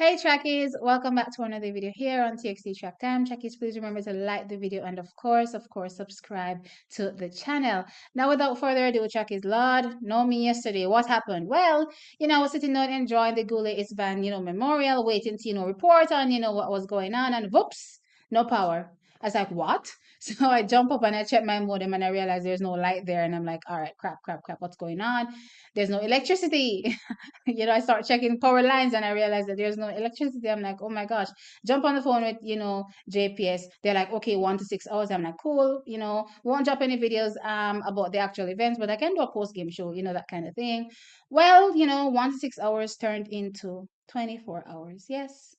Hey Trackies, welcome back to another video here on TXT Track Time. Trackies, please remember to like the video and of course, subscribe to the channel. Now, without further ado, Trackies, Lord, know me yesterday. What happened? Well, I was sitting down enjoying the Gule Isban, memorial, waiting to, report on, what was going on, and whoops, no power. I was like, what? So I jump up and I check my modem and I realize there's no light there. And I'm like, all right, crap, what's going on? There's no electricity. I start checking power lines and I realize that there's no electricity. I'm like, oh my gosh, jump on the phone with, JPS. They're like, okay, 1 to 6 hours. I'm like, cool, won't drop any videos about the actual events, but I can do a post game show, that kind of thing. Well, 1 to 6 hours turned into 24 hours. Yes.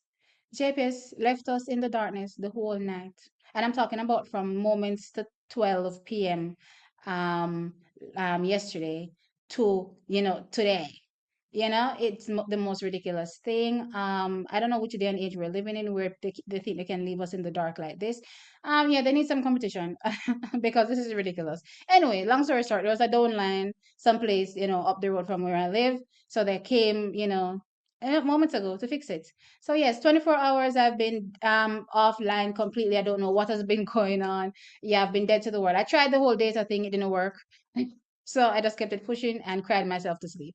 JPS left us in the darkness the whole night. And I'm talking about from moments to 12 p.m. Um, yesterday to, today. It's the most ridiculous thing. I don't know which day and age we're living in where they think they can leave us in the dark like this. Yeah, they need some competition because this is ridiculous. Anyway, long story short, there was a down line someplace, up the road from where I live. So they came, moments ago to fix it. So yes, 24 hours I've been offline completely. I don't know what has been going on. Yeah, I've been dead to the world. I tried the whole data thing, it didn't work. So I just kept it pushing and cried myself to sleep.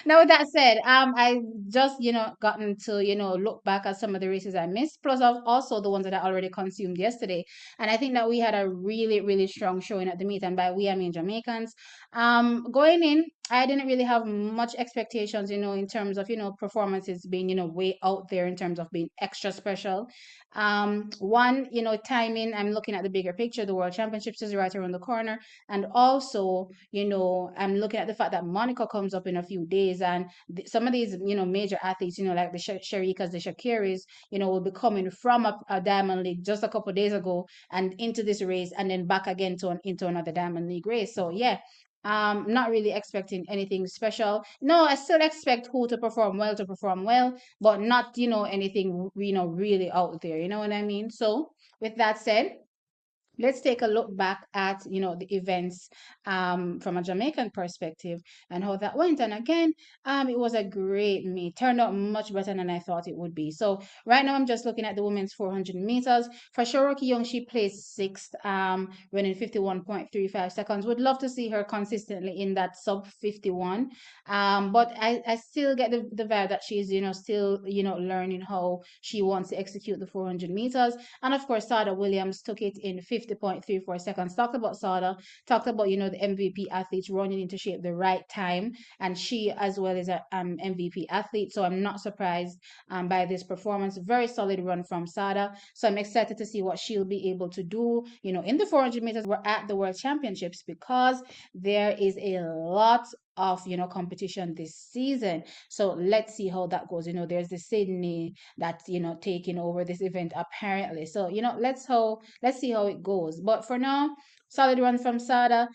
Now, with that said, I just, gotten to, look back at some of the races I missed, plus also the ones that I already consumed yesterday. And I think that we had a really, really strong showing at the meet. And by we, I mean Jamaicans. Going in, I didn't really have much expectations, in terms of, performances being, way out there in terms of being extra special. One, timing, I'm looking at the bigger picture. The World Championships is right around the corner. And also, I'm looking at the fact that Monica comes up in a few days, and some of these, major athletes, like the Sherickas, the Sha'carris, will be coming from a Diamond League just a couple of days ago and into this race, and then back again into another Diamond League race. So yeah. Not really expecting anything special. No, I still expect who to perform well, but not, anything, really out there. You know what I mean? So with that said, let's take a look back at the events from a Jamaican perspective and how that went. And again, it was a great meet. Turned out much better than I thought it would be. So right now I'm just looking at the women's 400 meters. For Shoroki Young, she placed sixth, running 51.35 seconds. Would love to see her consistently in that sub 51. But I still get the vibe that she's still learning how she wants to execute the 400 meters. And of course, Sada Williams took it in 50.34 seconds. Talked about Sada, talked about, the MVP athletes running into shape the right time. And she, as well, is an MVP athlete. So I'm not surprised by this performance. Very solid run from Sada. So I'm excited to see what she'll be able to do, in the 400 meters. We're at the World Championships because there is a lot of competition this season. So let's see how that goes. There's the Sydney that's taking over this event apparently. So let's see how it goes. But for now, solid run from Sada.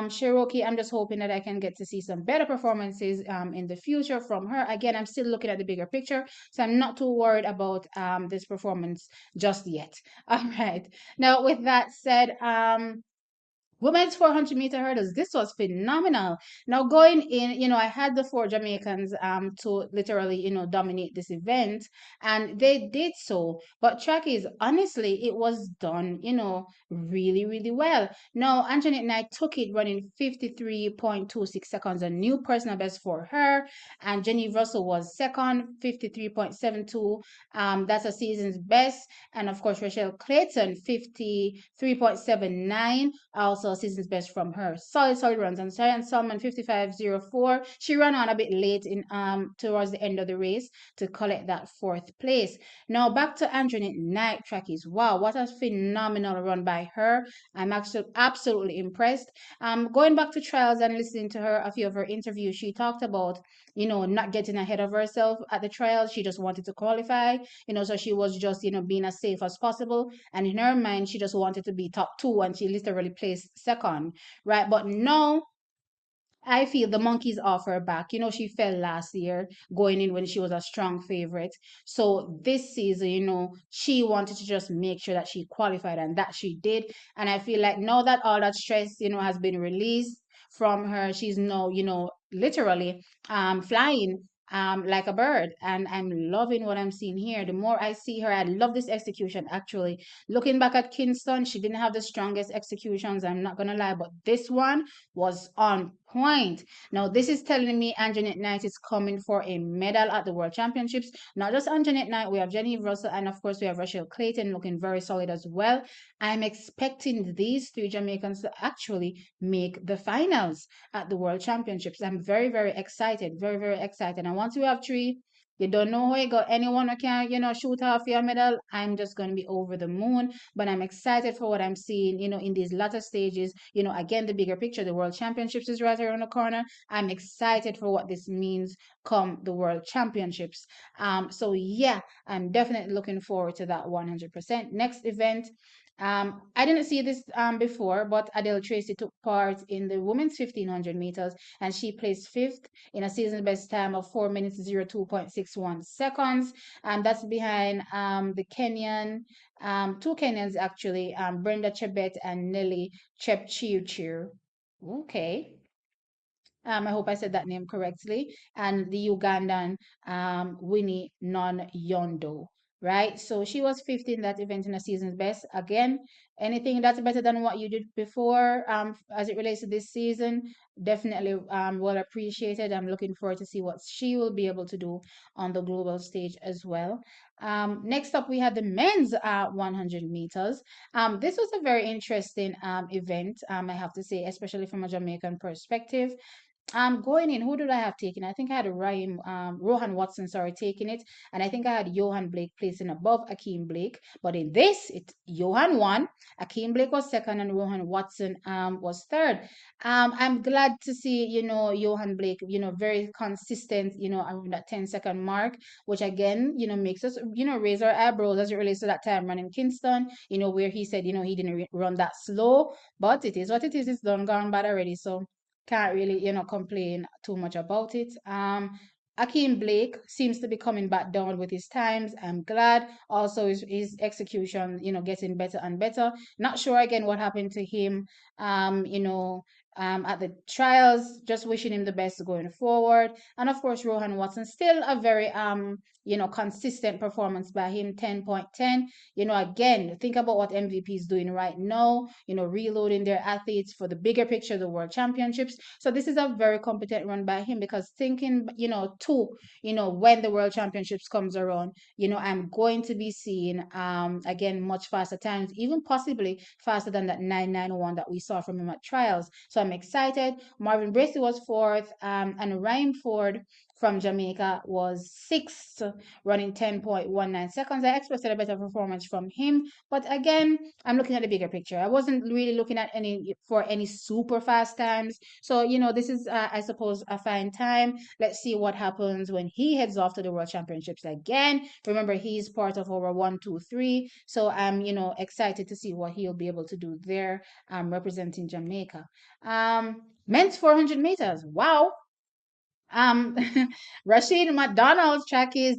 Cherokee, I'm just hoping that I can get to see some better performances in the future from her. Again, I'm still looking at the bigger picture, so I'm not too worried about this performance just yet. All right. Now, with that said, women's 400-meter hurdles, this was phenomenal. Now going in, I had the four Jamaicans to literally, dominate this event, and they did so. But track is honestly, it was done, really, really well. Now Andrenette Knight took it running 53.26 seconds, a new personal best for her, and Jenny Russell was second, 53.72. That's a season's best, and of course Rochelle Clayton 53.79, also season's best from her. Solid runs. And Sharon Salman 55.04. She ran on a bit late in towards the end of the race to collect that fourth place. Now back to Andrenette Knight trackies. Wow, what a phenomenal run by her. I'm actually absolutely impressed. Going back to trials and listening to her, a few of her interviews, she talked about, not getting ahead of herself at the trials. She just wanted to qualify, so she was just, being as safe as possible. And in her mind, she just wanted to be top two, and she literally placed second, right? But no, I feel the monkey's off her back. She fell last year going in when she was a strong favorite. So this season, she wanted to just make sure that she qualified, and that she did. And I feel like now that all that stress, has been released from her, she's now, literally flying like a bird. And I'm loving what I'm seeing here. The more I see her, I love this execution actually. Looking back at Kingston, she didn't have the strongest executions, I'm not gonna lie, but this one was on point. Now, this is telling me Andrenette Knight is coming for a medal at the World Championships. Not just Andrenette Knight, we have Jenny Russell, and of course we have Rachel Clayton looking very solid as well. I'm expecting these three Jamaicans to actually make the finals at the World Championships. I'm very, very excited, very, very excited. And once we have three, you don't know how you got anyone who can, shoot off your medal. I'm just going to be over the moon. But I'm excited for what I'm seeing, in these latter stages. Again, the bigger picture, the World Championships is right around the corner. I'm excited for what this means come the World Championships. So yeah, I'm definitely looking forward to that 100%. Next event, I didn't see this before, but Adele Tracy took part in the women's 1500 meters, and she placed fifth in a season best time of 4 minutes 02.61 seconds. And that's behind the Kenyan, two Kenyans actually, Brenda Chebet and Nelly Chepchirchir. Okay. I hope I said that name correctly. And the Ugandan Winnie Non Yondo, right? So she was fifth in that event in a season's best. Again, anything that's better than what you did before, as it relates to this season, definitely well appreciated. I'm looking forward to see what she will be able to do on the global stage as well. Next up, we had the men's 100 meters. This was a very interesting event, I have to say, especially from a Jamaican perspective. Going in, who did I have taken? I think I had Rohan Watson, sorry, taking it. And I think I had Johan Blake placing above Akeem Blake. But in this, Johan won, Akeem Blake was second, and Rohan Watson was third. I'm glad to see, Johan Blake, very consistent, around that 10-second mark, which again, makes us, raise our eyebrows as it relates to that time running Kingston, where he said, he didn't run that slow. But it is what it is. It's done, gone bad already. So can't really, complain too much about it. Akeem Blake seems to be coming back down with his times. I'm glad. Also, his execution, getting better and better. Not sure again what happened to him, at the trials. Just wishing him the best going forward. And of course, Rohan Watson, still a very, consistent performance by him, 10.10. Again, think about what MVP is doing right now, reloading their athletes for the bigger picture, the World Championships. So this is a very competent run by him, because thinking, when the World Championships comes around, I'm going to be seeing, again, much faster times, even possibly faster than that 991 that we saw from him at trials. So I'm excited. Marvin Bracey was fourth, and Ryan Ford from Jamaica was sixth, running 10.19 seconds. I expected a better performance from him, but again, I'm looking at the bigger picture. I wasn't really looking at any super fast times. So, this is, I suppose, a fine time. Let's see what happens when he heads off to the World Championships again. Remember, he's part of our 1, 2, 3. So I'm, excited to see what he'll be able to do there, representing Jamaica. Men's 400 meters. Wow. um Rashid McDonald's track is,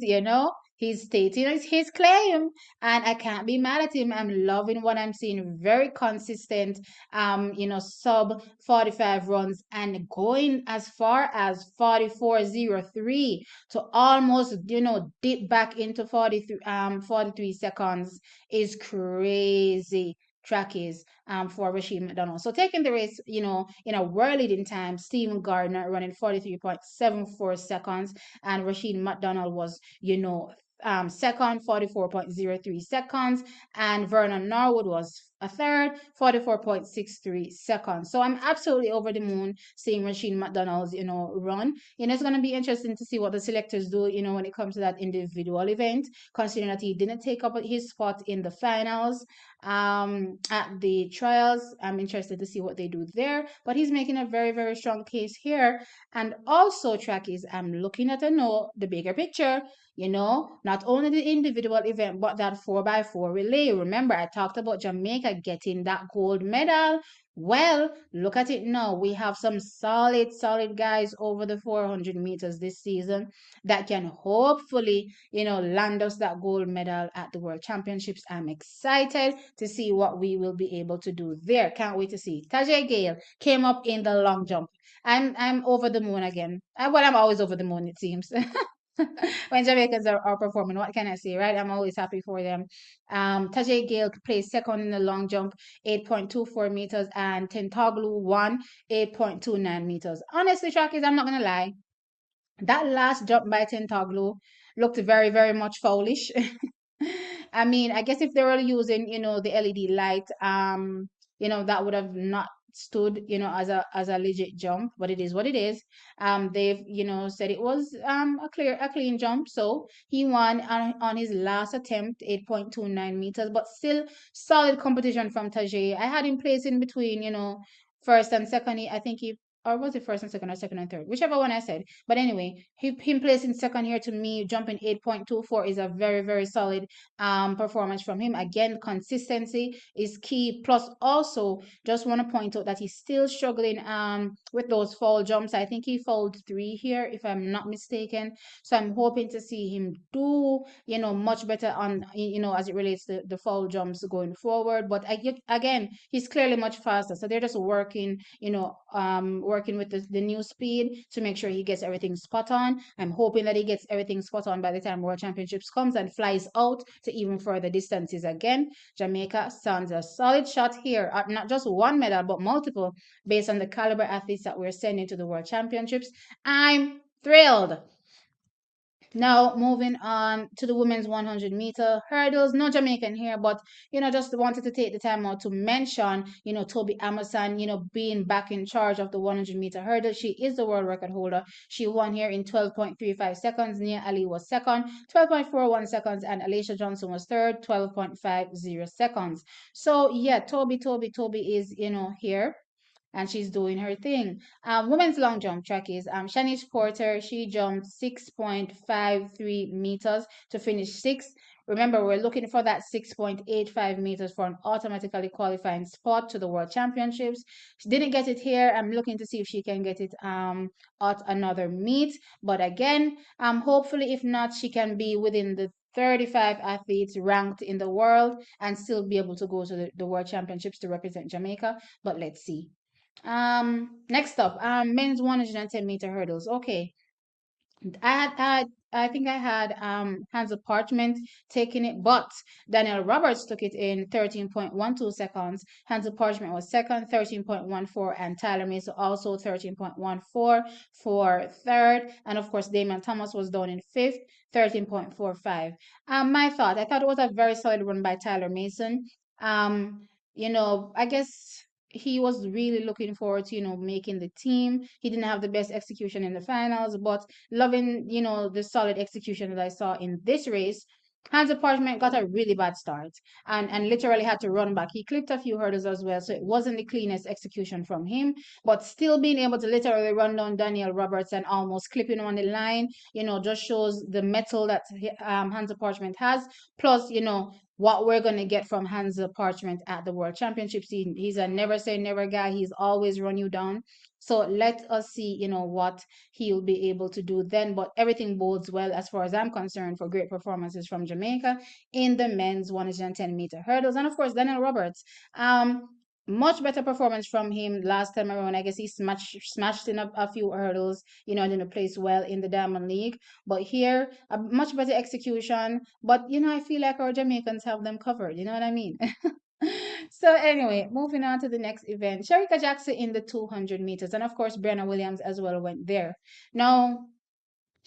he's stating his claim, and I can't be mad at him. I'm loving what I'm seeing. Very consistent, sub 45 runs, and going as far as 44.03 to almost, dip back into 43 seconds is crazy. Track is for Rashid McDonald. So taking the race, in a world leading time, Stephen Gardner running 43.74 seconds, and Rashid McDonald was, second, 44.03 seconds, and Vernon Norwood was a third, 44.63 seconds. So I'm absolutely over the moon seeing Rashid McDonald's, run. It's going to be interesting to see what the selectors do, when it comes to that individual event, considering that he didn't take up his spot in the finals at the trials. I'm interested to see what they do there, but he's making a very, very strong case here. And also, trackies, I'm looking at the bigger picture, not only the individual event, but that 4x4 relay. Remember, I talked about Jamaica getting that gold medal. Well, look at it now. We have some solid, solid guys over the 400 meters this season that can hopefully, land us that gold medal at the World Championships. I'm excited to see what we will be able to do there. Can't wait to see. Tajay Gale came up in the long jump. I'm over the moon again. Well, I'm always over the moon, it seems. When Jamaicans are performing, what can I say, right? I'm always happy for them. Tajay Gale placed second in the long jump, 8.24 meters, and Tentoglu won 8.29 meters. Honestly, Sharkies, I'm not gonna lie. That last jump by Tentoglu looked very, very much foolish. I mean, I guess if they were using, the LED light, that would have not stood, as a legit jump, but it is what it is. They've, said it was a clean jump. So he won on his last attempt, 8.29 meters, but still solid competition from Tajay. I had him placed in between, first and second. I think he or was it first and second or second and third? Whichever one I said. But anyway, him placing second here to me, jumping 8.24 is a very, very solid performance from him. Again, consistency is key. Plus, also, just want to point out that he's still struggling with those fall jumps. I think he fouled 3 here, if I'm not mistaken. So I'm hoping to see him do, much better on, as it relates to the fall jumps going forward. But again, he's clearly much faster. So they're just working, working with the new speed to make sure he gets everything spot on. I'm hoping that he gets everything spot on by the time World Championships comes and flies out to even further distances again. Jamaica stands a solid shot here at not just one medal, but multiple based on the caliber athletes that we're sending to the World Championships. I'm thrilled. Now, moving on to the women's 100-meter hurdles. No Jamaican here, but, just wanted to take the time out to mention, Toby Amerson, being back in charge of the 100-meter hurdle. She is the world record holder. She won here in 12.35 seconds. Nia Ali was second, 12.41 seconds, and Alicia Johnson was third, 12.50 seconds. So, yeah, Toby is, here and she's doing her thing. Women's long jump track is Shanice Porter. She jumped 6.53 meters to finish sixth. Remember, we're looking for that 6.85 meters for an automatically qualifying spot to the World Championships. She didn't get it here. I'm looking to see if she can get it at another meet. But again, hopefully, if not, she can be within the 35 athletes ranked in the world and still be able to go to the World Championships to represent Jamaica. But let's see. Next up, men's 110-meter hurdles. Okay, I think I had Hands of Parchment taking it, but Daniel Roberts took it in 13.12 seconds. Hands of Parchment was second, 13.14, and Tyler Mason also 13.14 for third. And of course, Damian Thomas was down in fifth, 13.45. I thought it was a very solid run by Tyler Mason. I guess he was really looking forward to, making the team. He didn't have the best execution in the finals, but loving, the solid execution that I saw in this race. Hans Parchment got a really bad start and literally had to run back. He clipped a few hurdles as well, so it wasn't the cleanest execution from him, but still being able to literally run down Daniel Roberts and almost clipping on the line, just shows the metal that Hans Parchment has. Plus, what we're going to get from Hans Parchment at the World Championships. He's a never say never guy. He's always run you down. So let us see, what he'll be able to do then. But everything bodes well as far as I'm concerned for great performances from Jamaica in the men's 110-meter hurdles. And of course, Daniel Roberts. Much better performance from him last time around. I guess he smashed in a few hurdles, didn't place well in the Diamond League. But here, a much better execution. But, I feel like our Jamaicans have them covered. You know what I mean? So anyway, moving on to the next event. Shericka Jackson in the 200 meters. And of course, Brenna Williams as well went there. Now,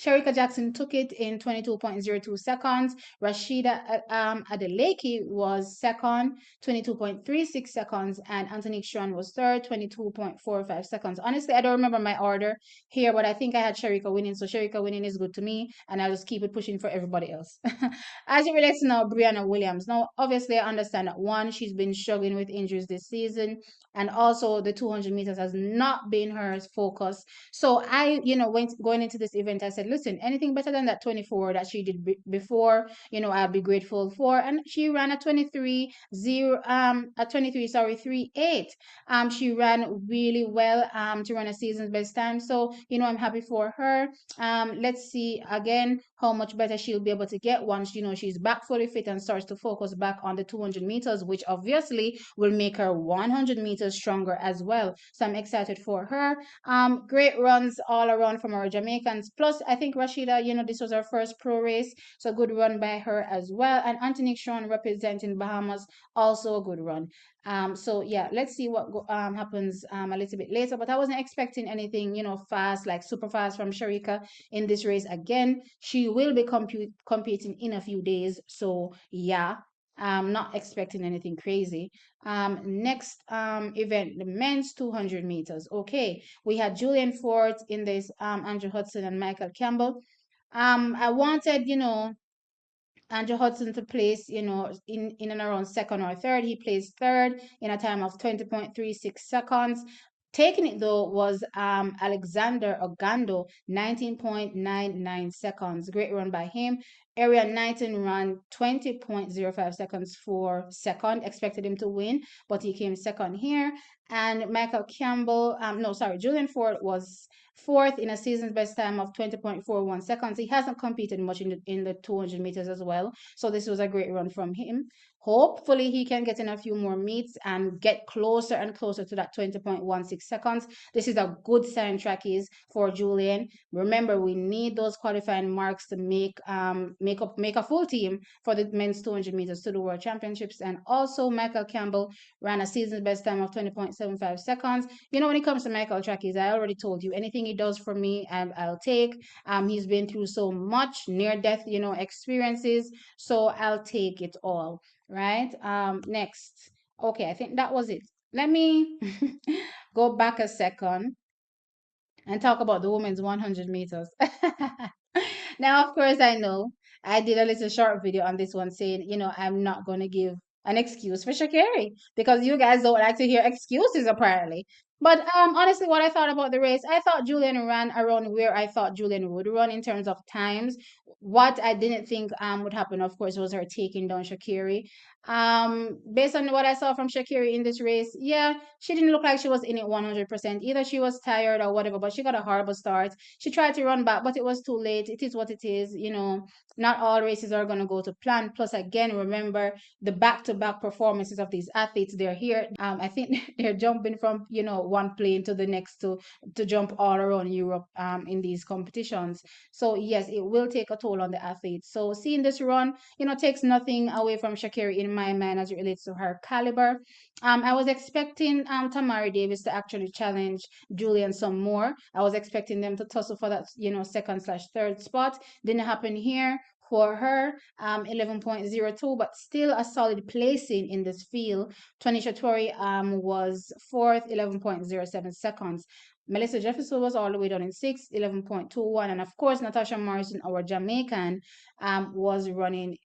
Shericka Jackson took it in 22.02 seconds. Rashida Adeleke was second, 22.36 seconds. And Antonique Schwan was third, 22.45 seconds. Honestly, I don't remember my order here, but I think I had Shericka winning. So Shericka winning is good to me. And I'll just keep it pushing for everybody else. As it relates to now, Brianna Williams. Now, obviously, I understand that one, she's been struggling with injuries this season. And also, the 200 meters has not been her focus. So I, going into this event, I said, listen, anything better than that 24 that she did before, I'll be grateful for. And she ran a 3.8. She ran really well to run a season's best time. So, I'm happy for her. Let's see again. how much better she'll be able to get once, she's back fully fit and starts to focus back on the 200 meters, which obviously will make her 100 meters stronger as well. So I'm excited for her. Great runs all around from our Jamaicans. Plus, I think Rashida, this was her first pro race, so good run by her as well. And Anthony Sean representing Bahamas, also a good run. So yeah, let's see what happens a little bit later. But I wasn't expecting anything, fast, like super fast from Shericka in this race again. She will be competing in a few days. So yeah, I'm not expecting anything crazy. Next event, the men's 200 meters. Okay, we had Julian Ford in this, Andrew Hudson and Michael Campbell. I wanted, Andrew Hudson to place, in and around second or third. He placed third in a time of 20.36 seconds. Taking it though was Alexander Ogando, 19.99 seconds. Great run by him. Arian Knighton ran 20.05 seconds for second. Expected him to win, but he came second here. And Michael Campbell, no, sorry, Julian Ford was fourth in a season's best time of 20.41 seconds. He hasn't competed much in the 200 meters as well. So this was a great run from him. Hopefully he can get in a few more meets and get closer and closer to that 20.16 seconds. This is a good sign, trackies, for Julian. Remember, we need those qualifying marks to make a full team for the men's 200 meters to the World Championships. And also Michael Campbell ran a season's best time of 20.75 seconds. When it comes to Michael trackies, I already told you, anything he does for me, I'll take. He's been through so much near-death, experiences, so I'll take it all. Right? Next. Okay, I think that was it. Let me go back a second and talk about the women's 100 meters. Now, of course, I know I did a little short video on this one saying, I'm not going to give an excuse for Sha'carri because you guys don't like to hear excuses, apparently. But honestly, what I thought about the race, I thought Julian ran around where I thought Julian would run in terms of times. What I didn't think would happen, of course, was her taking down Sha'carri. Based on what I saw from Sha'carri in this race, yeah, she didn't look like she was in it 100%. Either she was tired or whatever, but she got a horrible start. She tried to run back, but it was too late. It is what it is. Not all races are going to go to plan. Plus, again, remember the back-to-back performances of these athletes. They're here. I think they're jumping from, one plane to the next to jump all around Europe in these competitions. So, yes, it will take a toll on the athletes. So, seeing this run, takes nothing away from Sha'carri in my mind as it relates to her caliber. I was expecting Tamari Davis to actually challenge Julian some more. I was expecting them to tussle for that, second/third spot. Didn't happen here for her, 11.02, but still a solid placing in this field. Tanisha Tori was fourth, 11.07 seconds. Melissa Jefferson was all the way down in sixth, 11.21. And of course, Natasha Morrison, our Jamaican, was running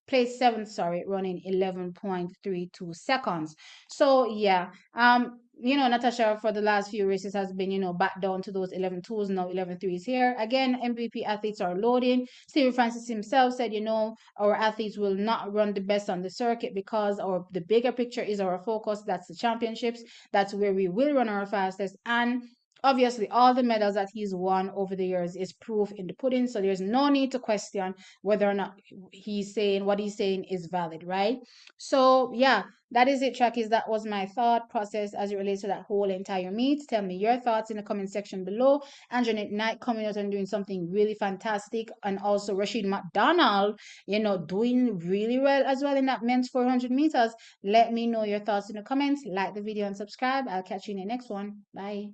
placed seventh, running 11.32 seconds. So yeah, Natasha for the last few races has been, back down to those 11.2s, now 11.3s here. Again, MVP athletes are loading. Steve Francis himself said, our athletes will not run the best on the circuit because the bigger picture is our focus. That's the championships. That's where we will run our fastest. And obviously, all the medals that he's won over the years is proof in the pudding. So there's no need to question whether or not what he's saying is valid, right? So yeah, that is it, trackies. That was my thought process as it relates to that whole entire meet. Tell me your thoughts in the comment section below. Andrenette Knight coming out and doing something really fantastic, and also Rashid McDonald, doing really well as well in that men's 400 meters. Let me know your thoughts in the comments. Like the video and subscribe. I'll catch you in the next one. Bye.